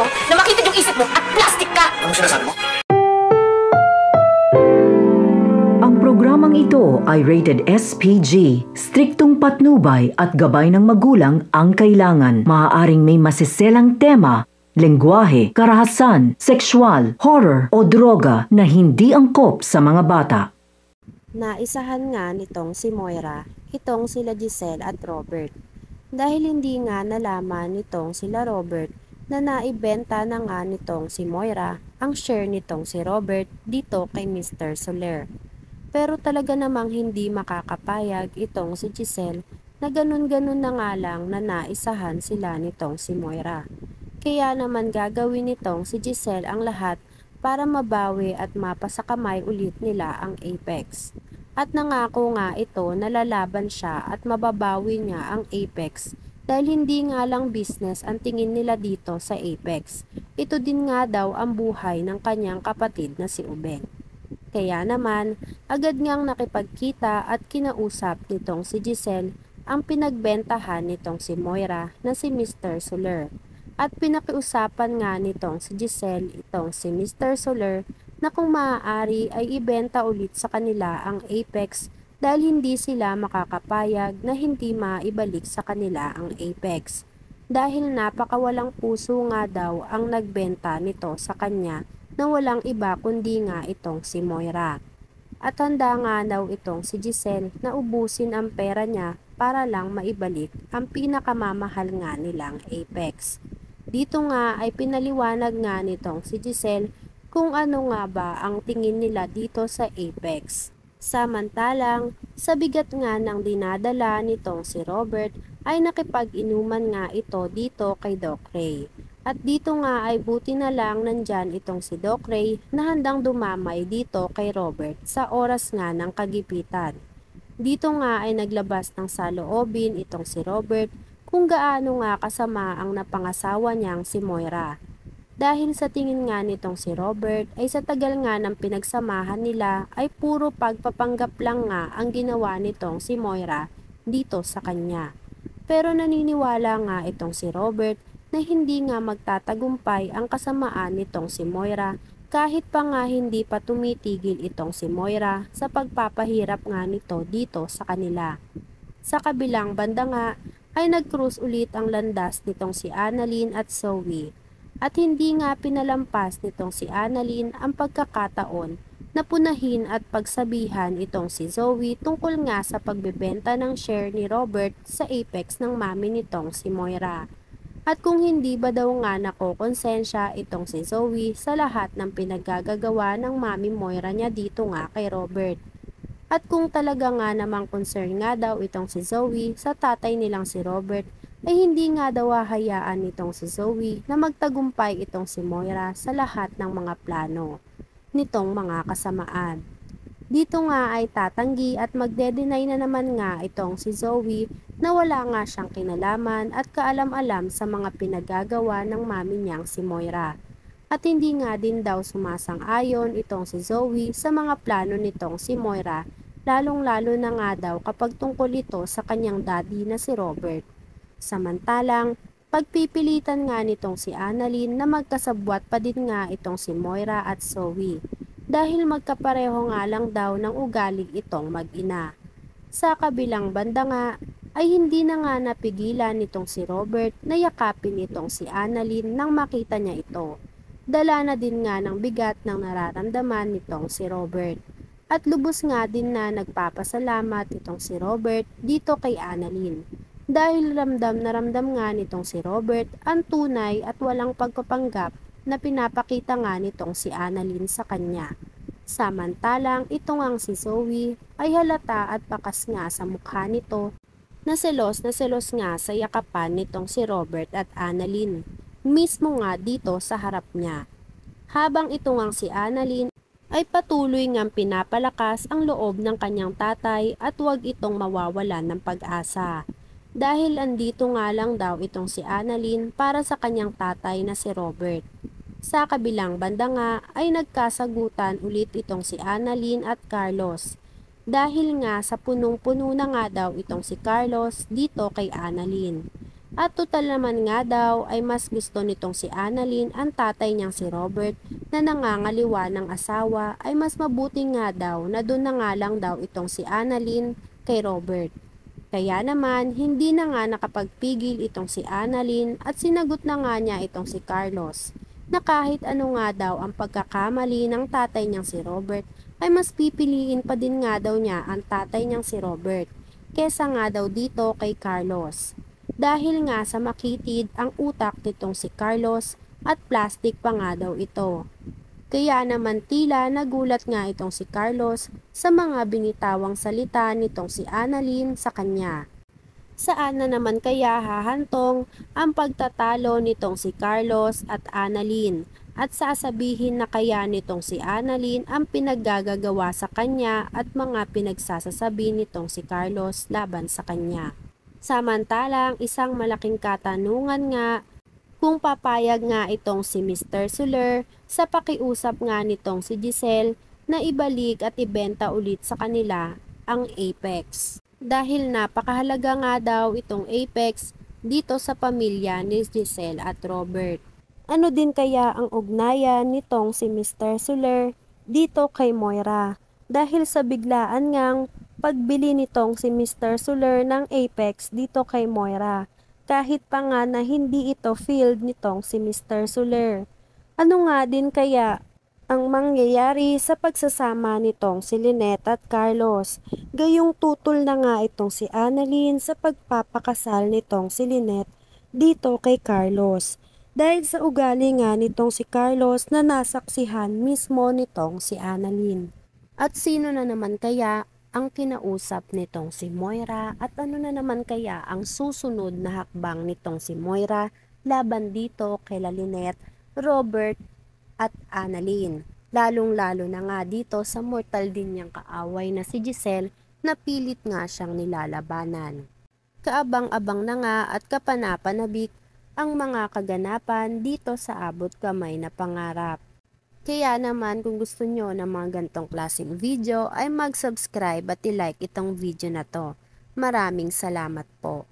ngayon na makita yung isip mo at plastic ka! Anong sinasabi mo? Ang programang ito ay rated SPG. Striktong patnubay at gabay ng magulang ang kailangan. Maaaring may masiselang tema, lengguwahe, karahasan, sexual, horror o droga na hindi angkop sa mga bata. Naisahan nga nitong si Moira, itong sila Giselle at Robert. Dahil hindi nga nalaman nitong sila Robert na naibenta na nga nitong si Moira ang share nitong si Robert dito kay Mr. Soler. Pero talaga namang hindi makakapayag itong si Giselle na ganun-ganun na nga lang na naisahan sila nitong si Moira. Kaya naman gagawin nitong si Giselle ang lahat para mabawi at mapasakamay ulit nila ang Apex. At nangako nga ito na lalaban siya at mababawi niya ang Apex dahil hindi nga lang business ang tingin nila dito sa Apex. Ito din nga daw ang buhay ng kanyang kapatid na si Ubeng. Kaya naman, agad ngang nakipagkita at kinausap nitong si Giselle ang pinagbentahan nitong si Moira na si Mr. Soler. At pinakiusapan nga nitong si Giselle itong si Mr. Soler na kung maaari ay ibenta ulit sa kanila ang Apex dahil hindi sila makakapayag na hindi maibalik sa kanila ang Apex. Dahil napakawalang puso nga daw ang nagbenta nito sa kanya na walang iba kundi nga itong si Moira. At handa nga daw itong si Giselle na ubusin ang pera niya para lang maibalik ang pinakamamahal nga nilang Apex. Dito nga ay pinaliwanag nga nitong si Giselle kung ano nga ba ang tingin nila dito sa Apex. Samantalang, sa bigat nga ng dinadala nitong si Robert ay nakipag-inuman nga ito dito kay Doc Ray. At dito nga ay buti na lang nandyan itong si Doc Ray na handang dumamay dito kay Robert sa oras nga ng kagipitan. Dito nga ay naglabas ng saloobin itong si Robert kung gaano nga kasama ang napangasawa niyang si Moira. Dahil sa tingin nga nitong si Robert ay sa tagal nga ng pinagsamahan nila ay puro pagpapanggap lang nga ang ginawa nitong si Moira dito sa kanya. Pero naniniwala nga itong si Robert na hindi nga magtatagumpay ang kasamaan nitong si Moira kahit pa nga hindi pa tumitigil itong si Moira sa pagpapahirap nga nito dito sa kanila. Sa kabilang banda nga ay nag-cruise ulit ang landas nitong si Annalyn at Zoe. At hindi nga pinalampas nitong si Annalyn ang pagkakataon na punahin at pagsabihan itong si Zoe tungkol nga sa pagbebenta ng share ni Robert sa Apex ng mami nitong si Moira. At kung hindi ba daw nga nakokonsensya itong si Zoe sa lahat ng pinaggagawa ng mami Moira niya dito nga kay Robert. At kung talaga nga namang concern nga daw itong si Zoe sa tatay nilang si Robert, ay hindi nga daw hahayaan nitong si Zoe na magtagumpay itong si Moira sa lahat ng mga plano nitong mga kasamaan. Dito nga ay tatanggi at magde-deny na naman nga itong si Zoe na wala nga siyang kinalaman at kaalam-alam sa mga pinagagawa ng mami niyang si Moira. At hindi nga din daw sumasang-ayon itong si Zoe sa mga plano nitong si Moira, lalong-lalo na nga daw kapag tungkol ito sa kanyang daddy na si Robert. Samantalang, pagpipilitan nga nitong si Annalyn na magkasabwat pa din nga itong si Moira at Zoe dahil magkapareho nga lang daw ng ugali itong mag-ina. Sa kabilang banda nga ay hindi na nga napigilan nitong si Robert na yakapin itong si Annalyn nang makita niya ito. Dala na din nga ng bigat ng nararamdaman nitong si Robert. At lubos nga din na nagpapasalamat itong si Robert dito kay Annalyn. Dahil ramdam na ramdam nga nitong si Robert ang tunay at walang pagpapanggap na pinapakita nga nitong si Annalyn sa kanya. Samantalang ito ngang si Zoe ay halata at pakas nga sa mukha nito na selos nga sa yakapan nitong si Robert at Annalyn. Mismo nga dito sa harap niya. Habang ito ngang si Annalyn ay patuloy ngang pinapalakas ang loob ng kanyang tatay at huwag itong mawawalan ng pag-asa. Dahil andito nga lang daw itong si Annalyn para sa kanyang tatay na si Robert. Sa kabilang banda nga ay nagkasagutan ulit itong si Annalyn at Carlos. Dahil nga sa punong-puno na nga daw itong si Carlos dito kay Annalyn. At total naman nga daw ay mas gusto nitong si Annalyn ang tatay niyang si Robert na nangangaliwa ng asawa ay mas mabuti nga daw na doon na nga lang daw itong si Annalyn kay Robert. Kaya naman hindi na nga nakapagpigil itong si Annalyn at sinagot na nga niya itong si Carlos na kahit ano nga daw ang pagkakamali ng tatay niyang si Robert ay mas pipiliin pa din nga daw niya ang tatay niyang si Robert kesa nga daw dito kay Carlos. Dahil nga sa makitid ang utak nitong si Carlos at plastic pa nga daw ito. Kaya naman tila nagulat nga itong si Carlos sa mga binitawang salita nitong si Annalyn sa kanya. Saan na naman kaya hahantong ang pagtatalo nitong si Carlos at Annalyn at sasabihin na kaya nitong si Annalyn ang pinaggagawa sa kanya at mga pinagsasasabi nitong si Carlos laban sa kanya. Samantalang isang malaking katanungan nga kung papayag nga itong si Mr. Soler sa pakiusap nga nitong si Giselle na ibalik at ibenta ulit sa kanila ang Apex. Dahil napakahalaga nga daw itong Apex dito sa pamilya ni Giselle at Robert. Ano din kaya ang ugnayan nitong si Mr. Soler dito kay Moira? Dahil sa biglaan ngang pagbili nitong si Mr. Soler ng Apex dito kay Moira, kahit pa nga na hindi ito field nitong si Mr. Soler. Ano nga din kaya ang mangyayari sa pagsasama nitong si Lynette at Carlos? Gayong tutol na nga itong si Annalyn sa pagpapakasal nitong si Lynette dito kay Carlos. Dahil sa ugali nga nitong si Carlos na nasaksihan mismo nitong si Annalyn. At sino na naman kaya ang kinausap nitong si Moira at ano na naman kaya ang susunod na hakbang nitong si Moira laban dito kay Lynette, Robert at Annalyn. Lalong-lalo na nga dito sa mortal din niyang kaaway na si Giselle na pilit nga siyang nilalabanan. Kaabang-abang na nga at kapanapanabik ang mga kaganapan dito sa abot kamay na pangarap. Kaya naman kung gusto nyo ng mga gantong klaseng video ay mag-subscribe at i-like itong video na to. Maraming salamat po.